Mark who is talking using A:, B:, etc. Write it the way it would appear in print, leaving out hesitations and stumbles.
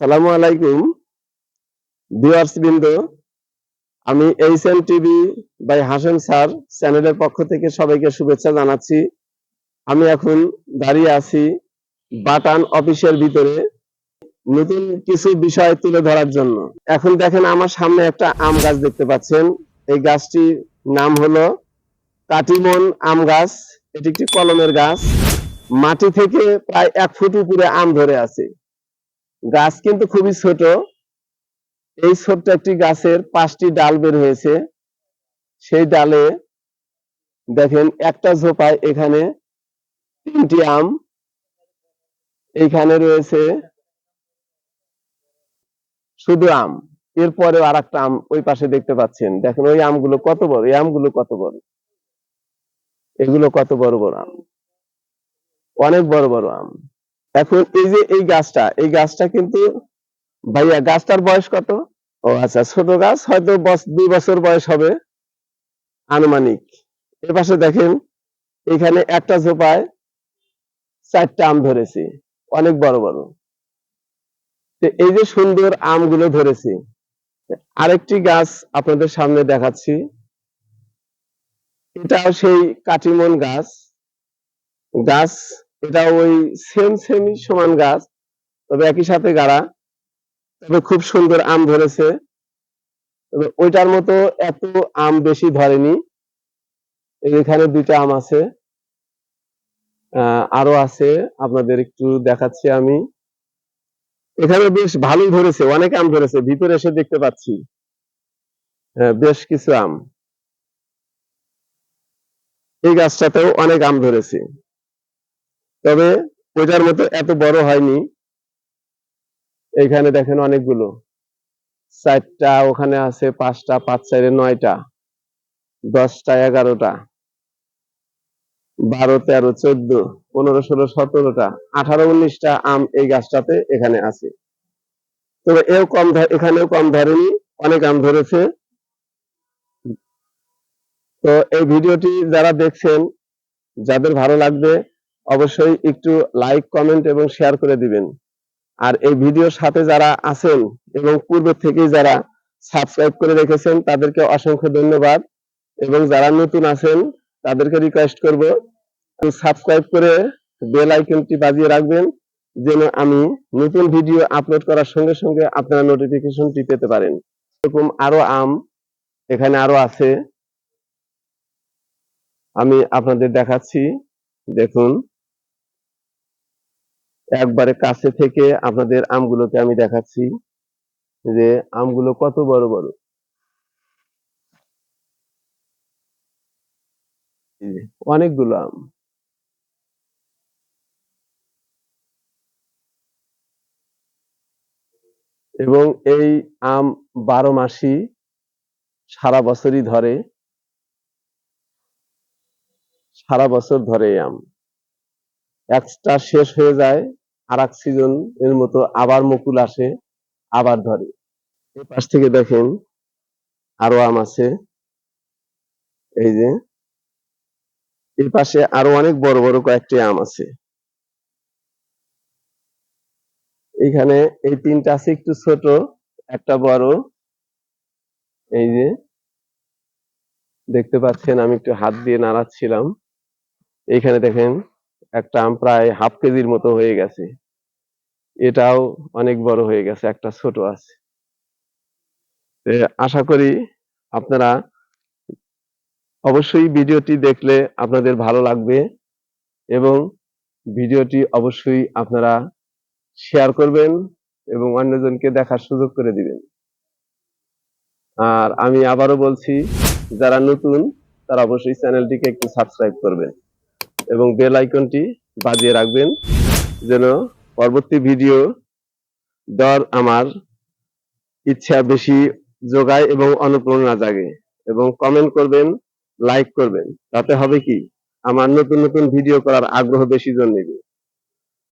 A: সালামু আলাইকুম ভিউয়ার্স বৃন্দ, আমি HN TV by Hashem sir চ্যানেলের পক্ষ থেকে সবাইকে শুভেচ্ছা জানাচ্ছি। আমি এখন দাঁড়িয়ে আছি বাটান অফিসের ভিতরে নতুন কিছু বিষয় তুলে ধরার জন্য। এখন দেখেন আমার সামনে একটা আম গাছ দেখতে পাচ্ছেন। এই গাছটির নাম হলো কাটিমন আম গাছ। এটি একটি কলমের গাছ। মাটি থেকে প্রায় 1 ফুট উপরে আম ধরে আছে। গাছ কিন্তু খুবই ছোট। এই ছোট্ট একটি গাছের 5টি ডাল বের হয়েছে। সেই ডালে দেখেন একটা ঝোপায় এখানে 3টি আম, এইখানে রয়েছে শুধু আম। এরপরে আর একটা আম ওই পাশে দেখতে পাচ্ছেন। দেখেন ওই আমগুলো কত বড়, এই আমগুলো কত বড়, এগুলো কত বড় বড় আম, অনেক বড় বড় আম। এখন এই যে এই গাছটা কিন্তু ভাইয়া গাছটার বয়স কত? ও আচ্ছা, ছোট গাছ, হয়তো 2 বছর বয়স হবে আনুমানিক। এর পাশে দেখেন এখানে একটা ঝোপায় 4টা আম ধরেছে, অনেক বড় বড়। এই যে সুন্দর আমগুলো ধরেছে। আরেকটি গাছ আপনাদের সামনে দেখাচ্ছি। এটাও সেই কাটিমন গাছ। গাছ এটা ওই সেমই সমান গাছ, তবে একই সাথে গাড়া। তবে খুব সুন্দর আম ধরেছে। তবে ওইটার মতো এত আম বেশি ধরেনি। এখানে 2টা আম আছে, আরো আছে, আপনাদের একটু দেখাচ্ছি আমি। এখানে বেশ ভালোই ধরেছে, অনেক আম ধরেছে, ভিতরে এসে দেখতে পাচ্ছি বেশ কিছু আম। এই গাছটাতেও অনেক আম ধরেছে, তবে ওইটার মতো এত বড় হয়নি। এখানে দেখেন অনেকগুলো, 4টা ওখানে আছে, 5টা, 5 4 9টা, 10টা, 11টা, 12 13 14 15 16 17টা, 18 19টা আম এই গাছটাতে এখানে আছে। তবে এখানেও কম ধরেনি, অনেক আম ধরেছে। তো এই ভিডিওটি যারা দেখছেন, যাদের ভালো লাগবে অবশ্যই একটু লাইক, কমেন্ট এবং শেয়ার করে দিবেন। আর এই ভিডিওর সাথে যারা আছেন এবং পূর্ব থেকেই যারা সাবস্ক্রাইব করে রেখেছেন তাদেরকে অসংখ্য ধন্যবাদ। এবং যারা নতুন আছেন তাদেরকে রিকোয়েস্ট করব সাবস্ক্রাইব করে বেল আইকনটি বাজিয়ে রাখবেন, যেন আমি নতুন ভিডিও আপলোড করার সঙ্গে সঙ্গে আপনারা নোটিফিকেশনটি পেতে পারেন। এরকম আরো আম এখানে আরো আছে, আমি আপনাদের দেখাচ্ছি। দেখুন, একবারে কাছে থেকে আপনাদের আমগুলোকে আমি দেখাচ্ছি যে আমগুলো কত বড় বড়। অনেকগুলো আম। এবং এই আম 12 মাসই সারা বছরই ধরে, সারা বছর ধরে এই আম। একটা শেষ হয়ে যায়, আর এক সিজন এর মতো আবার মুকুল আসে, আবার ধরে। এই পাশ থেকে দেখেন আরো আম আছে। এই যে এই পাশে আরো অনেক বড় বড় কয়েকটি আম আছে। এইখানে এই 3টা আছে একটু ছোট, একটা বড়। এই যে দেখতে পাচ্ছেন, আমি একটু হাত দিয়ে নাড়াচ্ছিলাম। এইখানে দেখেন একটা আম প্রায় হাফ কেজির মতো হয়ে গেছে। এটাও অনেক বড় হয়ে গেছে, একটা ছোট আছে। আশা করি আপনারা অবশ্যই ভিডিওটি দেখলে আপনাদের ভালো লাগবে এবং ভিডিওটি অবশ্যই আপনারা শেয়ার করবেন এবং অন্যজনকে দেখার সুযোগ করে দিবেন। আর আমি আবারও বলছি, যারা নতুন তারা অবশ্যই চ্যানেলটিকে একটু সাবস্ক্রাইব করবেন এবং বেল আইকনটি বাজিয়ে রাখবেন, যেন পরবর্তী ভিডিও দেওয়ার আমার ইচ্ছা বেশি যোগায় এবং অনুপ্রেরণা জাগে। এবং কমেন্ট করবেন, লাইক করবেন, তাতে হবে কি আমার নতুন নতুন ভিডিও করার আগ্রহ বেশি জন্মিবে।